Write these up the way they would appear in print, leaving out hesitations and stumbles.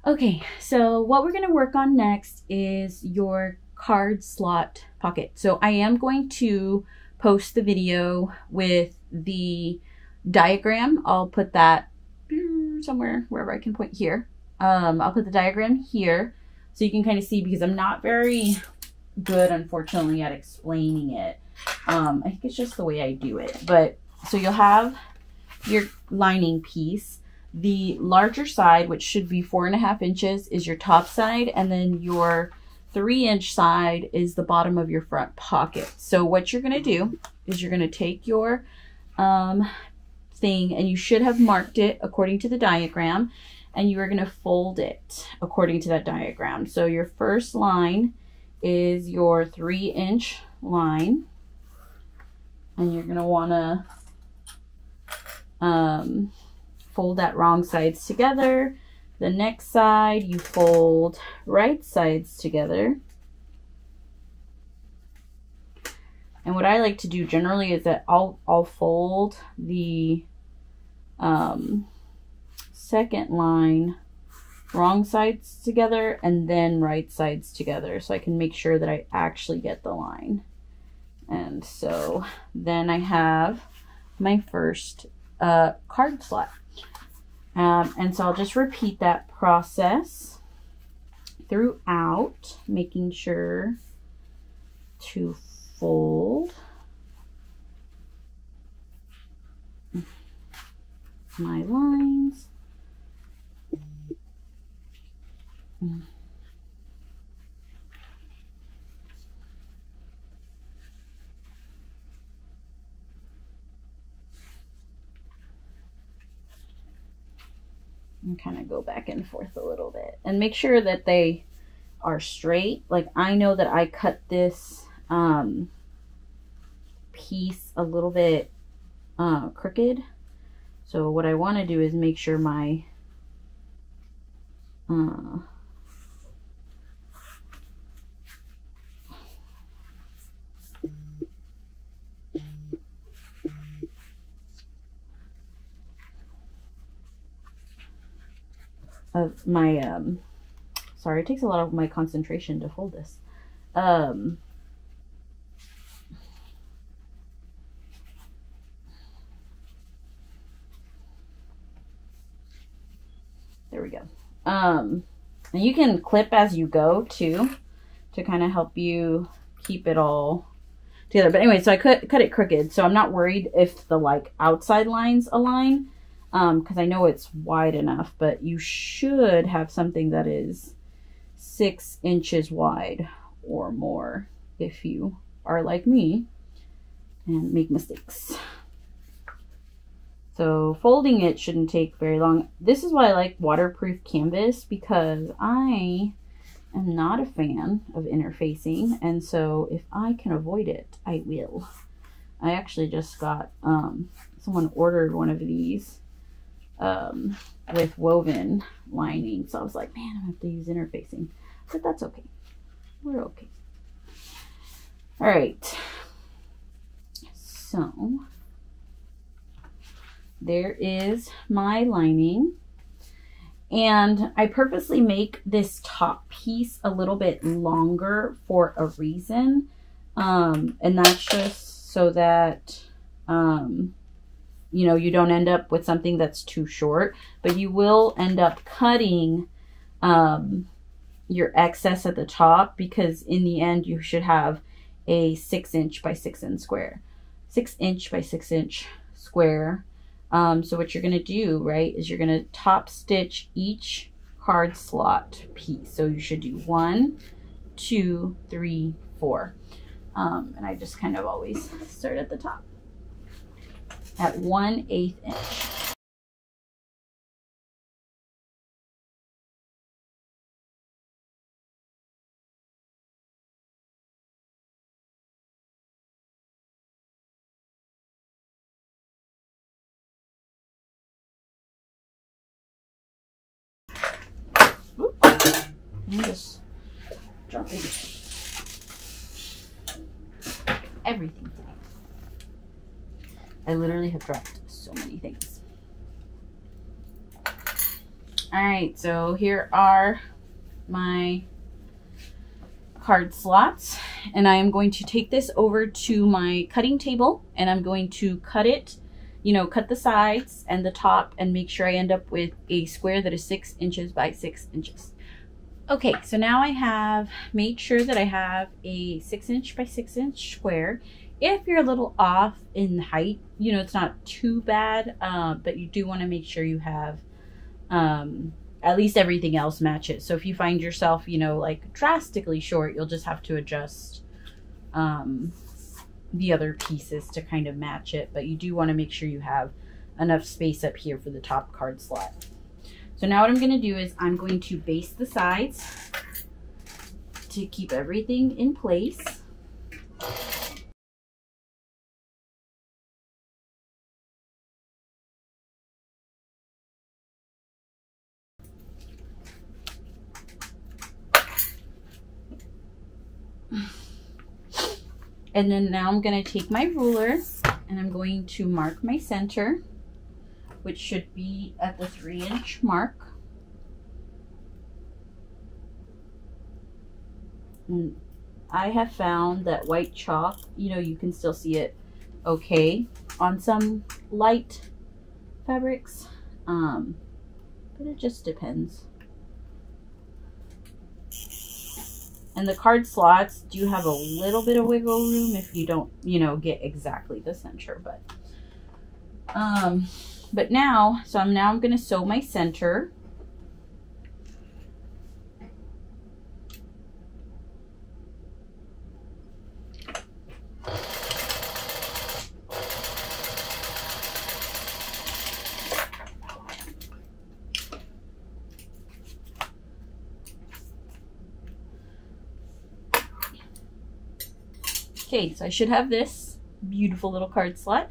Okay, so what we're going to work on next is your card slot pocket. So I am going to post the video with the diagram. I'll put that somewhere wherever I can point here. I'll put the diagram here so you can kind of see, because I'm not very good, unfortunately, at explaining it. I think it's just the way I do it. But so you'll have your lining piece. The larger side, which should be 4.5 inches, is your top side, and then your 3-inch side is the bottom of your front pocket. So what you're going to do is you're going to take your thing, and you should have marked it according to the diagram, and you are going to fold it according to that diagram. So your first line is your 3-inch line, and you're going to want to fold that wrong sides together. The next side, you fold right sides together. And what I like to do generally is that I'll fold the second line wrong sides together and then right sides together, so I can make sure that I actually get the line. And so then I have my first card slot. And so I'll just repeat that process throughout, making sure to fold my lines. And kind of go back and forth a little bit and make sure that they are straight. Like, I know that I cut this piece a little bit crooked, so what I want to do is make sure my sorry, it takes a lot of my concentration to hold this. There we go. And you can clip as you go too, to kind of help you keep it all together. But anyway, so I cut it crooked, so I'm not worried if the like outside lines align, because I know it's wide enough, but you should have something that is 6 inches wide or more if you are like me and make mistakes. So folding it shouldn't take very long. This is why I like waterproof canvas, because I am not a fan of interfacing, and so if I can avoid it, I will. I actually just got, someone ordered one of these with woven lining, so I was like, man, I'm gonna have to use interfacing, but that's okay. We're okay. All right, so there is my lining, and I purposely make this top piece a little bit longer for a reason, and that's just so that you know, you don't end up with something that's too short, but you will end up cutting your excess at the top, because in the end you should have a 6-inch by 6-inch square. 6-inch by 6-inch square. So what you're going to do, right, is you're going to top stitch each card slot piece. So you should do 1, 2, 3, 4. And I just kind of always start at the top at 1/8 inch. I'm just dropping everything. I literally have dropped so many things. All right, so here are my card slots, and I am going to take this over to my cutting table, and I'm going to cut it, cut the sides and the top, and make sure I end up with a square that is 6 inches by 6 inches. Okay, so now I have made sure that I have a 6 inch by 6 inch square. If you're a little off in height, it's not too bad, but you do want to make sure you have at least everything else matches. So if you find yourself, like drastically short, you'll just have to adjust the other pieces to kind of match it. But you do want to make sure you have enough space up here for the top card slot. So now what I'm going to do is I'm going to base the sides to keep everything in place. And then now I'm going to take my ruler and I'm going to mark my center, which should be at the 3 inch mark. And I have found that white chalk, you can still see it okay on some light fabrics, but it just depends. And the card slots do have a little bit of wiggle room if you don't, get exactly the center, but now, I'm going to sew my center. Okay, so I should have this beautiful little card slot.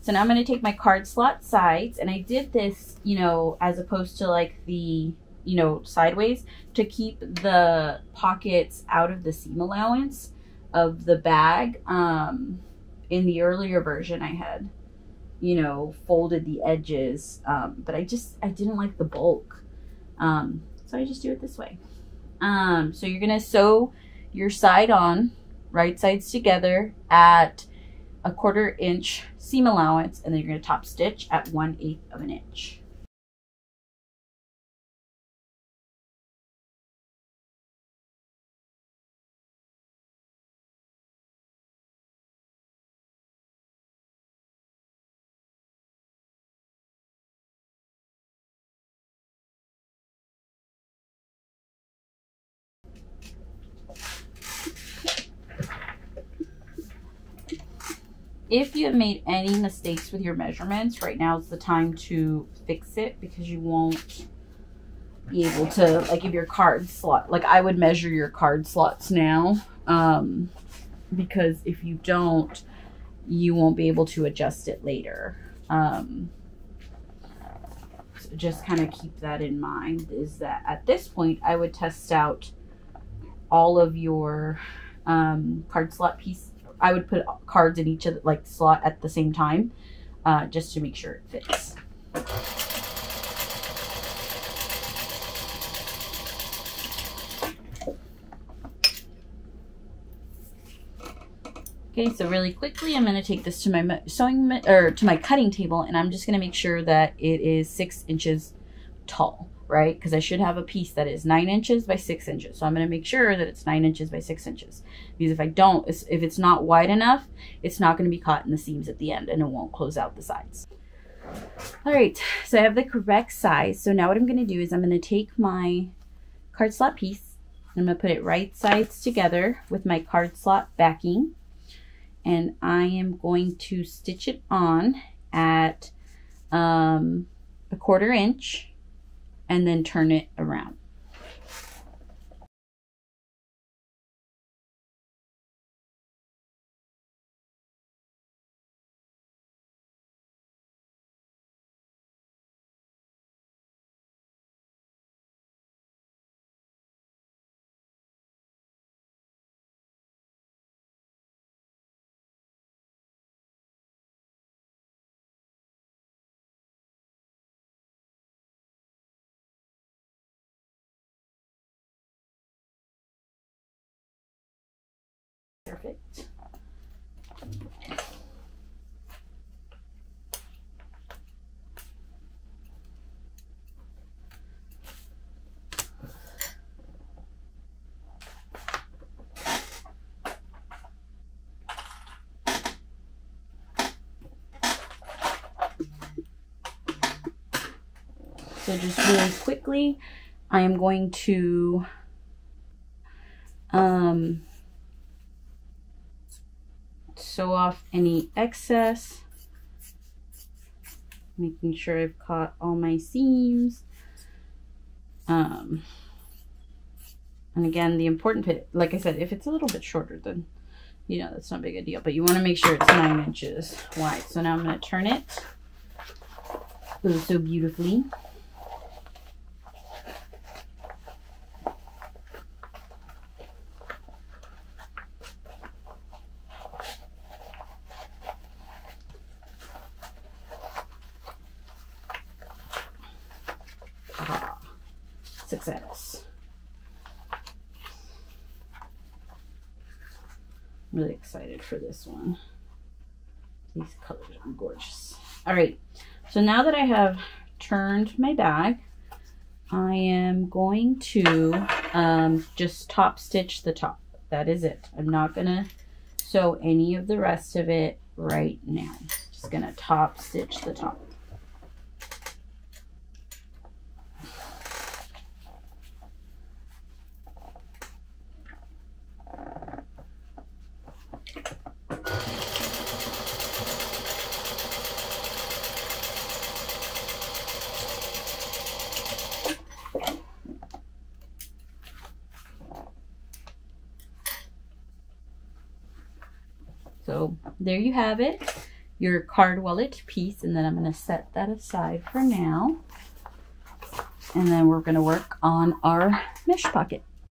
So now I'm going to take my card slot sides, and I did this, as opposed to like the, sideways, to keep the pockets out of the seam allowance of the bag. In the earlier version, I had, folded the edges, but I didn't like the bulk. So I just do it this way. So you're going to sew your side on, right sides together at a 1/4 inch seam allowance, and then you're going to top stitch at 1/8 of an inch. If you have made any mistakes with your measurements, right now is the time to fix it, because you won't be able to, like, if your card slot, like I would measure your card slots now, because if you don't, you won't be able to adjust it later. So just kind of keep that in mind, is that at this point I would test out all of your card slot piece. I would put cards in each of the slot at the same time, just to make sure it fits. Okay, so really quickly, I'm going to take this to my to my cutting table, and I'm just going to make sure that it is 6 inches tall, right? Because I should have a piece that is 9 inches by 6 inches. So I'm going to make sure that it's 9 inches by 6 inches. Because if I don't, if it's not wide enough, it's not going to be caught in the seams at the end, and it won't close out the sides. All right, so I have the correct size. So now what I'm going to do is I'm going to take my card slot piece, and I'm going to put it right sides together with my card slot backing. And I am going to stitch it on at a 1/4 inch, and then turn it around. perfect. So just really quickly, I am going to sew off any excess, making sure I've caught all my seams. And again, the important bit, like I said, if it's a little bit shorter, then, you know, that's not a big a deal, but you want to make sure it's 9 inches wide. So now I'm going to turn it so beautifully. Success. I'm really excited for this one. These colors are gorgeous. All right, so now that I have turned my bag, I am going to just top stitch the top. That is it. I'm not gonna sew any of the rest of it right now. Just gonna top stitch the top. So there you have it, your card wallet piece, and then I'm going to set that aside for now. And then we're going to work on our mesh pocket.